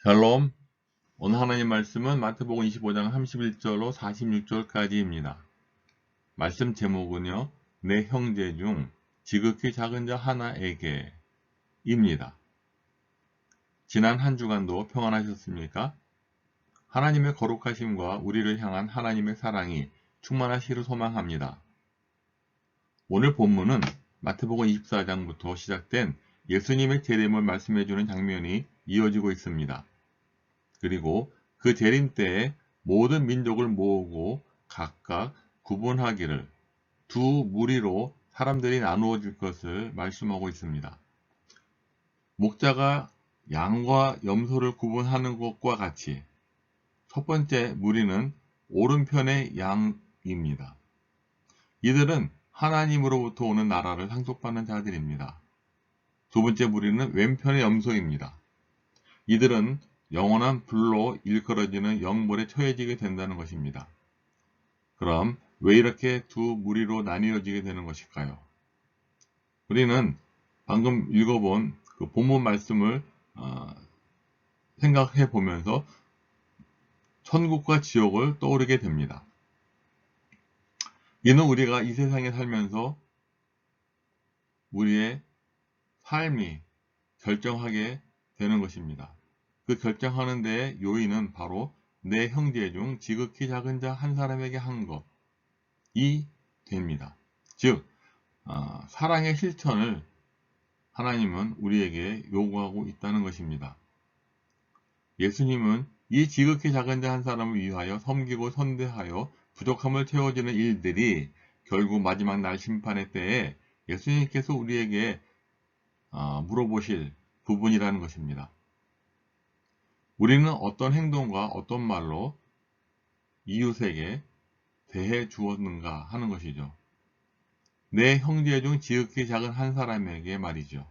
샬롬. 오늘 하나님 말씀은 마태복음 25장 31절로 46절까지입니다. 말씀 제목은요, 내 형제 중 지극히 작은 자 하나에게 입니다. 지난 한 주간도 평안하셨습니까? 하나님의 거룩하심과 우리를 향한 하나님의 사랑이 충만하시기를 소망합니다. 오늘 본문은 마태복음 24장부터 시작된 예수님의 재림을 말씀해주는 장면이 이어지고 있습니다. 그리고 그 재림 때에 모든 민족을 모으고 각각 구분하기를 두 무리로 사람들이 나누어질 것을 말씀하고 있습니다. 목자가 양과 염소를 구분하는 것과 같이 첫 번째 무리는 오른편의 양입니다. 이들은 하나님으로부터 오는 나라를 상속받는 자들입니다. 두 번째 무리는 왼편의 염소입니다. 이들은 영원한 불로 일컬어지는 영벌에 처해지게 된다는 것입니다. 그럼 왜 이렇게 두 무리로 나뉘어지게 되는 것일까요? 우리는 방금 읽어본 그 본문 말씀을 생각해 보면서 천국과 지옥을 떠오르게 됩니다. 이는 우리가 이 세상에 살면서 우리의 삶이 결정하게 되는 것입니다. 그 결정하는 데의 요인은 바로 내 형제 중 지극히 작은 자 한 사람에게 한 것이 됩니다. 즉 사랑의 실천을 하나님은 우리에게 요구하고 있다는 것입니다. 예수님은 이 지극히 작은 자 한 사람을 위하여 섬기고 선대하여 부족함을 채워주는 일들이 결국 마지막 날 심판의 때에 예수님께서 우리에게 물어보실 부분이라는 것입니다. 우리는 어떤 행동과 어떤 말로 이웃에게 대해 주었는가 하는 것이죠. 내 형제 중 지극히 작은 한 사람에게 말이죠.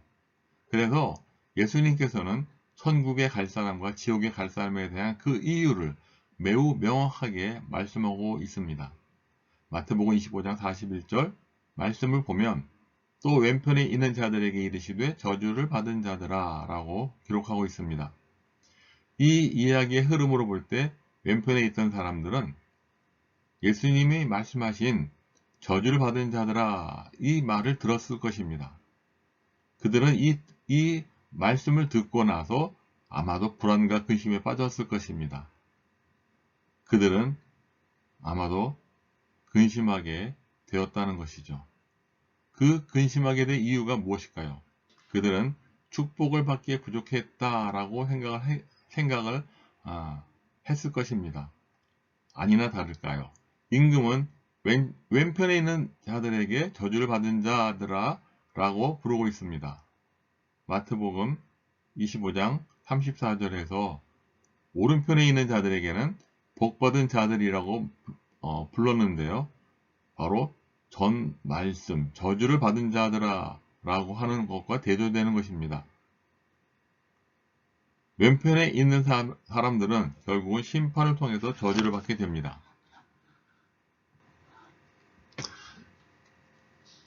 그래서 예수님께서는 천국에 갈 사람과 지옥에 갈 사람에 대한 그 이유를 매우 명확하게 말씀하고 있습니다. 마태복음 25장 41절 말씀을 보면 또 왼편에 있는 자들에게 이르시되 저주를 받은 자들아 라고 기록하고 있습니다. 이 이야기의 흐름으로 볼 때 왼편에 있던 사람들은 예수님이 말씀하신 저주를 받은 자들아 이 말을 들었을 것입니다. 그들은 이 말씀을 듣고 나서 아마도 불안과 근심에 빠졌을 것입니다. 그들은 아마도 근심하게 되었다는 것이죠. 그 근심하게 된 이유가 무엇일까요? 그들은 축복을 받기에 부족했다라고 생각을 했을 것입니다. 아니나 다를까요? 임금은 왼편에 있는 자들에게 저주를 받은 자들아 라고 부르고 있습니다. 마태복음 25장 34절에서 오른편에 있는 자들에게는 복받은 자들이라고 불렀는데요. 바로 전 말씀 저주를 받은 자들아 라고 하는 것과 대조되는 것입니다. 왼편에 있는 사람들은 결국은 심판을 통해서 저주를 받게 됩니다.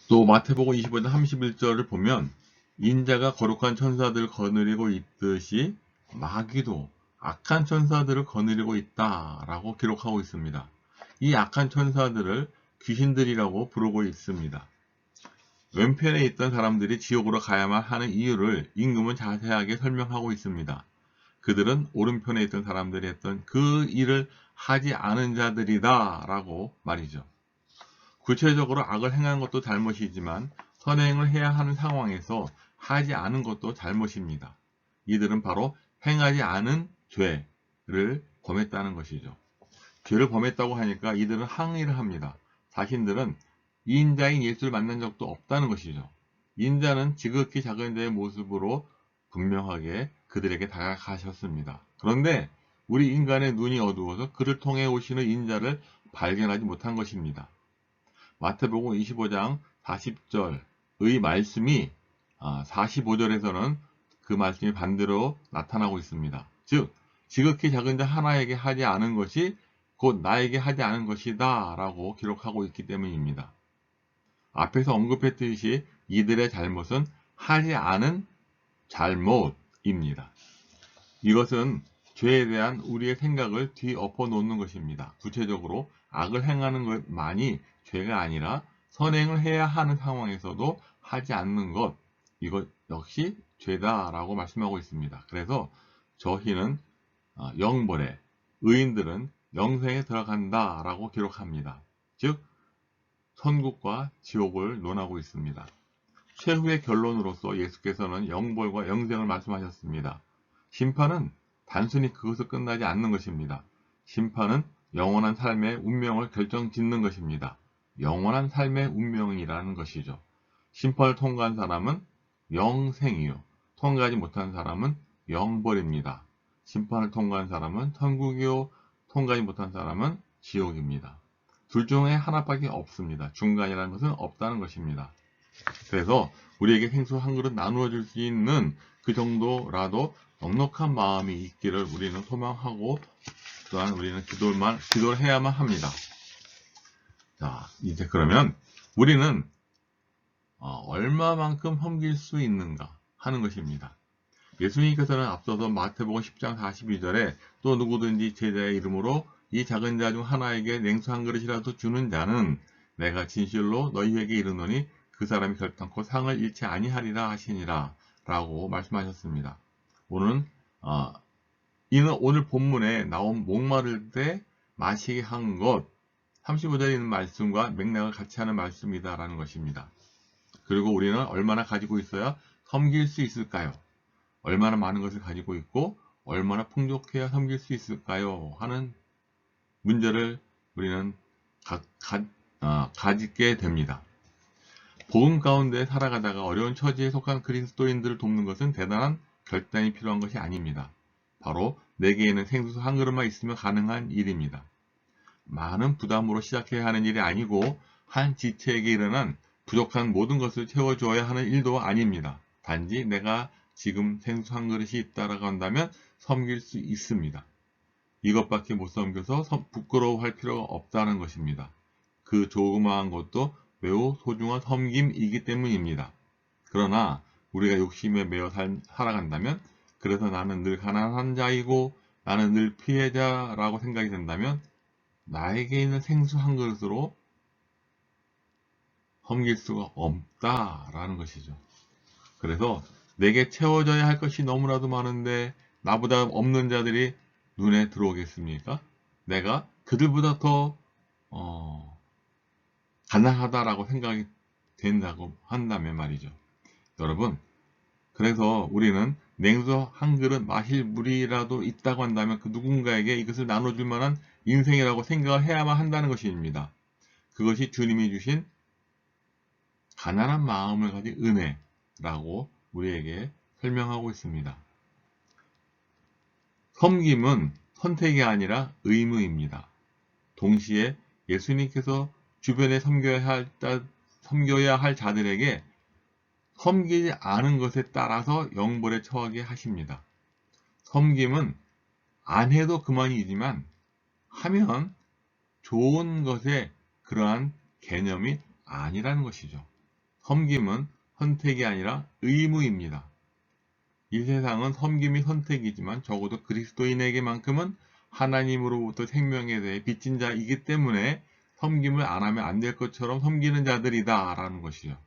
또 마태복음 25장 31절을 보면 인자가 거룩한 천사들을 거느리고 있듯이 마귀도 악한 천사들을 거느리고 있다라고 기록하고 있습니다. 이 악한 천사들을 귀신들이라고 부르고 있습니다. 왼편에 있던 사람들이 지옥으로 가야만 하는 이유를 임금은 자세하게 설명하고 있습니다. 그들은 오른편에 있던 사람들이 했던 그 일을 하지 않은 자들이다 라고 말이죠. 구체적으로 악을 행하는 것도 잘못이지만 선행을 해야 하는 상황에서 하지 않은 것도 잘못입니다. 이들은 바로 행하지 않은 죄를 범했다는 것이죠. 죄를 범했다고 하니까 이들은 항의를 합니다. 자신들은 인자인 예수를 만난 적도 없다는 것이죠. 인자는 지극히 작은 자의 모습으로 분명하게 그들에게 다가가셨습니다. 그런데 우리 인간의 눈이 어두워서 그를 통해 오시는 인자를 발견하지 못한 것입니다. 마태복음 25장 40절의 말씀이 45절에서는 그 말씀이 반대로 나타나고 있습니다. 즉 지극히 작은 자 하나에게 하지 않은 것이 곧 나에게 하지 않은 것이다 라고 기록하고 있기 때문입니다. 앞에서 언급했듯이 이들의 잘못은 하지 않은 잘못입니다. 이것은 죄에 대한 우리의 생각을 뒤엎어 놓는 것입니다. 구체적으로 악을 행하는 것만이 죄가 아니라 선행을 해야 하는 상황에서도 하지 않는 것, 이것 역시 죄다라고 말씀하고 있습니다. 그래서 저희는 영벌에, 의인들은 영생에 들어간다라고 기록합니다. 즉 천국과 지옥을 논하고 있습니다. 최후의 결론으로서 예수께서는 영벌과 영생을 말씀하셨습니다. 심판은 단순히 그것을 끝나지 않는 것입니다. 심판은 영원한 삶의 운명을 결정짓는 것입니다. 영원한 삶의 운명이라는 것이죠. 심판을 통과한 사람은 영생이요. 통과하지 못한 사람은 영벌입니다. 심판을 통과한 사람은 천국이요. 통과하지 못한 사람은 지옥입니다. 둘 중에 하나밖에 없습니다. 중간이라는 것은 없다는 것입니다. 그래서 우리에게 생수 한 그릇 나누어 줄 수 있는 그 정도라도 넉넉한 마음이 있기를 우리는 소망하고, 또한 우리는 기도를 해야만 합니다. 자, 이제 그러면 우리는 얼마만큼 섬길 수 있는가 하는 것입니다. 예수님께서는 앞서서 마태복음 10장 42절에 또 누구든지 제자의 이름으로 이 작은 자 중 하나에게 냉수 한 그릇이라도 주는 자는 내가 진실로 너희에게 이르노니 그 사람이 결단코 상을 잃지 아니하리라 하시니라 라고 말씀하셨습니다. 이는 오늘 본문에 나온 목마를 때 마시게 한 것, 35절에 있는 말씀과 맥락을 같이 하는 말씀이다 라는 것입니다. 그리고 우리는 얼마나 가지고 있어야 섬길 수 있을까요? 얼마나 많은 것을 가지고 있고 얼마나 풍족해야 섬길 수 있을까요? 하는 문제를 우리는 가지게 됩니다. 복음 가운데 살아가다가 어려운 처지에 속한 그리스도인들을 돕는 것은 대단한 결단이 필요한 것이 아닙니다. 바로 내게에는 생수 한 그릇만 있으면 가능한 일입니다. 많은 부담으로 시작해야 하는 일이 아니고 한 지체에게 일어난 부족한 모든 것을 채워줘야 하는 일도 아닙니다. 단지 내가 지금 생수 한 그릇이 있다라고 한다면 섬길 수 있습니다. 이것밖에 못 섬겨서 부끄러워할 필요가 없다는 것입니다. 그 조그마한 것도 매우 소중한 섬김이기 때문입니다. 그러나 우리가 욕심에 매여 살아간다면, 그래서 나는 늘 가난한 자이고 나는 늘 피해자라고 생각이 된다면 나에게 있는 생수 한 그릇으로 섬길 수가 없다라는 것이죠. 그래서 내게 채워져야 할 것이 너무나도 많은데 나보다 없는 자들이 눈에 들어오겠습니까? 내가 그들보다 더 가난하다라고 생각이 된다고 한다면 말이죠. 여러분, 그래서 우리는 냉수 한 그릇 마실 물이라도 있다고 한다면 그 누군가에게 이것을 나눠줄 만한 인생이라고 생각을 해야만 한다는 것입니다. 그것이 주님이 주신 가난한 마음을 가진 은혜라고 우리에게 설명하고 있습니다. 섬김은 선택이 아니라 의무입니다. 동시에 예수님께서 주변에 섬겨야 할 자들에게 섬기지 않은 것에 따라서 영벌에 처하게 하십니다. 섬김은 안 해도 그만이지만 하면 좋은 것의 그러한 개념이 아니라는 것이죠. 섬김은 선택이 아니라 의무입니다. 이 세상은 섬김이 선택이지만 적어도 그리스도인에게만큼은 하나님으로부터 생명에 대해 빚진 자이기 때문에 섬김을 안 하면 안 될 것처럼 섬기는 자들이다 라는 것이죠.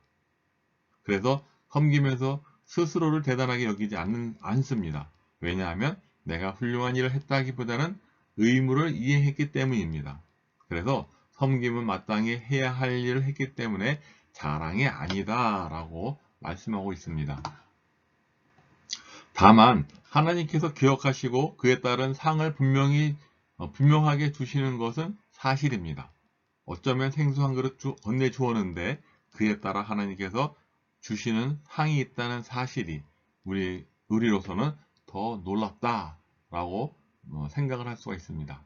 그래서 섬기면서 스스로를 대단하게 여기지 않습니다. 왜냐하면 내가 훌륭한 일을 했다기보다는 의무를 이행했기 때문입니다. 그래서 섬김은 마땅히 해야 할 일을 했기 때문에 자랑이 아니다 라고 말씀하고 있습니다. 다만 하나님께서 기억하시고 그에 따른 상을 분명하게 주시는 것은 사실입니다. 어쩌면 생수 한 그릇 건네주었는데 그에 따라 하나님께서 주시는 상이 있다는 사실이 우리로서는 더 놀랍다라고 생각을 할 수가 있습니다.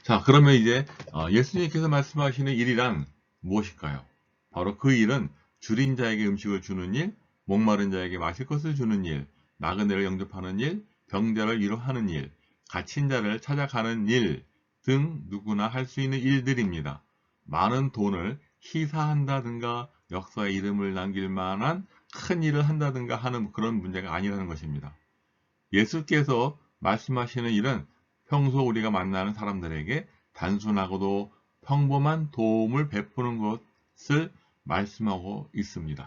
자, 그러면 이제 예수님께서 말씀하시는 일이란 무엇일까요? 바로 그 일은 줄인 자에게 음식을 주는 일, 목마른 자에게 마실 것을 주는 일, 나그네를 영접하는 일, 병자를 위로하는 일, 갇힌 자를 찾아가는 일 등 누구나 할 수 있는 일들입니다. 많은 돈을 희사한다든가 역사에 이름을 남길 만한 큰 일을 한다든가 하는 그런 문제가 아니라는 것입니다. 예수께서 말씀하시는 일은 평소 우리가 만나는 사람들에게 단순하고도 평범한 도움을 베푸는 것을 말씀하고 있습니다.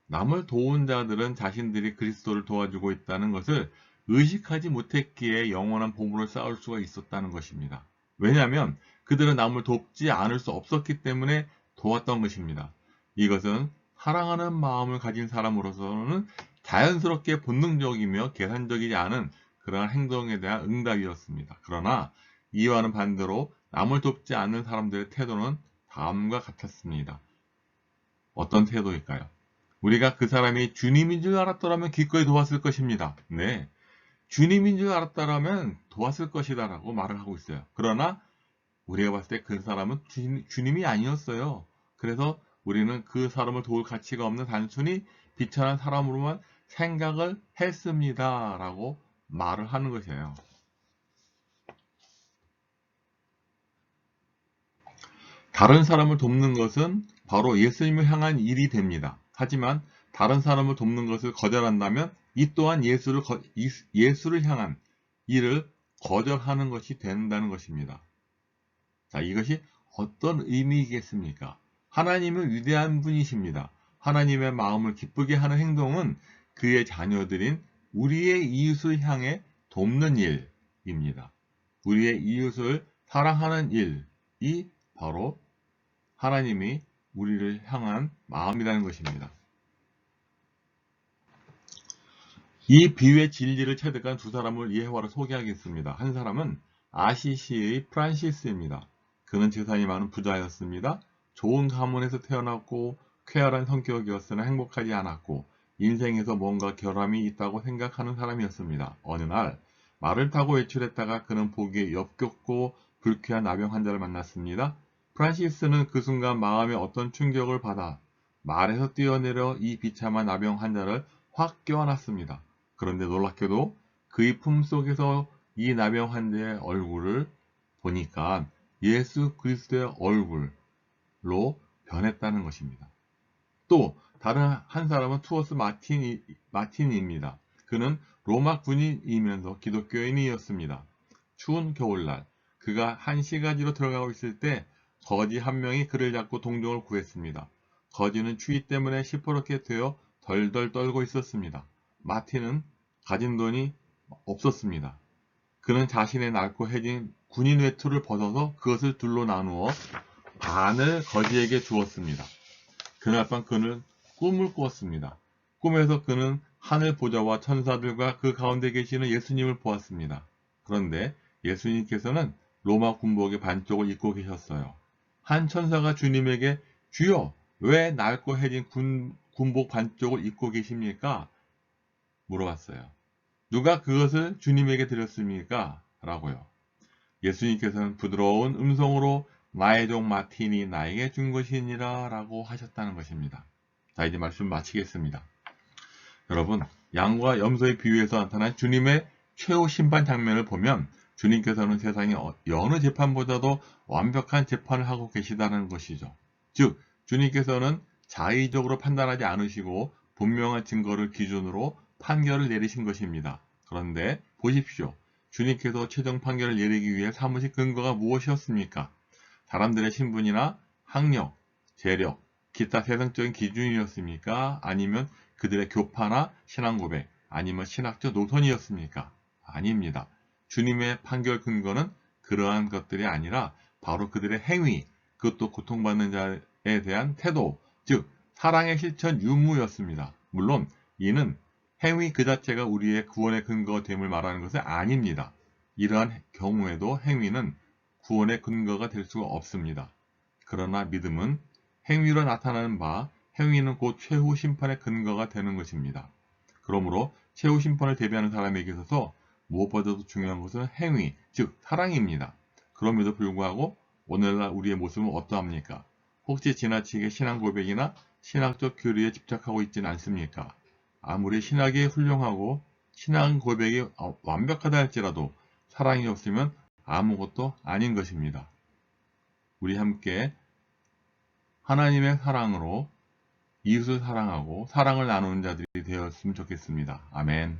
남을 도운 자들은 자신들이 그리스도를 도와주고 있다는 것을 의식하지 못했기에 영원한 보물을 쌓을 수가 있었다는 것입니다. 왜냐하면 그들은 남을 돕지 않을 수 없었기 때문에 도왔던 것입니다. 이것은 사랑하는 마음을 가진 사람으로서는 자연스럽게 본능적이며 계산적이지 않은 그러한 행동에 대한 응답이었습니다. 그러나 이와는 반대로 남을 돕지 않는 사람들의 태도는 다음과 같았습니다. 어떤 태도일까요? 우리가 그 사람이 주님인 줄 알았더라면 기꺼이 도왔을 것입니다. 네, 주님인 줄 알았더라면 도왔을 것이다 라고 말을 하고 있어요. 그러나 우리가 봤을 때 그 사람은 주님이 아니었어요. 그래서 우리는 그 사람을 도울 가치가 없는 단순히 비천한 사람으로만 생각을 했습니다 라고 말을 하는 것이에요. 다른 사람을 돕는 것은 바로 예수님을 향한 일이 됩니다. 하지만 다른 사람을 돕는 것을 거절한다면 이 또한 예수를 향한 일을 거절하는 것이 된다는 것입니다. 자, 이것이 어떤 의미이겠습니까? 하나님은 위대한 분이십니다. 하나님의 마음을 기쁘게 하는 행동은 그의 자녀들인 우리의 이웃을 향해 돕는 일입니다. 우리의 이웃을 사랑하는 일이 바로 하나님이 우리를 향한 마음이라는 것입니다. 이 비유의 진리를 체득한 두 사람을 예화로 소개하겠습니다. 한 사람은 아시시의 프란시스입니다. 그는 재산이 많은 부자였습니다. 좋은 가문에서 태어났고 쾌활한 성격이었으나 행복하지 않았고 인생에서 뭔가 결함이 있다고 생각하는 사람이었습니다. 어느 날 말을 타고 외출했다가 그는 보기에 역겹고 불쾌한 나병 환자를 만났습니다. 프란시스는 그 순간 마음에 어떤 충격을 받아 말에서 뛰어내려 이 비참한 나병 환자를 확 껴안았습니다. 그런데 놀랍게도 그의 품속에서 이 나병 환자의 얼굴을 보니까 예수 그리스도의 얼굴로 변했다는 것입니다. 또 다른 한 사람은 투어스 마틴입니다. 그는 로마 군인이면서 기독교인이었습니다. 추운 겨울날 그가 한 시가지로 들어가고 있을 때 거지 한 명이 그를 잡고 동정을 구했습니다. 거지는 추위 때문에 시퍼렇게 되어 덜덜 떨고 있었습니다. 마틴은 가진 돈이 없었습니다. 그는 자신의 낡고 해진 군인 외투를 벗어서 그것을 둘로 나누어 반을 거지에게 주었습니다. 그날 밤 그는 꿈을 꾸었습니다. 꿈에서 그는 하늘 보좌와 천사들과 그 가운데 계시는 예수님을 보았습니다. 그런데 예수님께서는 로마 군복의 반쪽을 입고 계셨어요. 한 천사가 주님에게 주여 왜 낡고 해진 군복 반쪽을 입고 계십니까? 물어봤어요. 누가 그것을 주님에게 드렸습니까? 라고요. 예수님께서는 부드러운 음성으로 나의 종 마틴이 나에게 준 것이니라 라고 하셨다는 것입니다. 자, 이제 말씀 마치겠습니다. 여러분, 양과 염소의 비유에서 나타난 주님의 최후 심판 장면을 보면 주님께서는 세상의 여느 재판보다도 완벽한 재판을 하고 계시다는 것이죠. 즉, 주님께서는 자의적으로 판단하지 않으시고 분명한 증거를 기준으로 판결을 내리신 것입니다. 그런데 보십시오. 주님께서 최종 판결을 내리기 위해 삼으신 근거가 무엇이었습니까? 사람들의 신분이나 학력, 재력, 기타 세상적인 기준이었습니까? 아니면 그들의 교파나 신앙 고백, 아니면 신학적 노선이었습니까? 아닙니다. 주님의 판결 근거는 그러한 것들이 아니라 바로 그들의 행위, 그것도 고통받는 자에 대한 태도, 즉 사랑의 실천 유무였습니다. 물론 이는 행위 그 자체가 우리의 구원의 근거가 됨을 말하는 것은 아닙니다. 이러한 경우에도 행위는 구원의 근거가 될 수가 없습니다. 그러나 믿음은 행위로 나타나는 바, 행위는 곧 최후 심판의 근거가 되는 것입니다. 그러므로 최후 심판을 대비하는 사람에게 있어서 무엇보다도 중요한 것은 행위, 즉 사랑입니다. 그럼에도 불구하고 오늘날 우리의 모습은 어떠합니까? 혹시 지나치게 신앙 고백이나 신학적 교리에 집착하고 있지는 않습니까? 아무리 신학이 훌륭하고 신앙 고백이 완벽하다 할지라도 사랑이 없으면 아무것도 아닌 것입니다. 우리 함께 하나님의 사랑으로 이웃을 사랑하고 사랑을 나누는 자들이 되었으면 좋겠습니다. 아멘.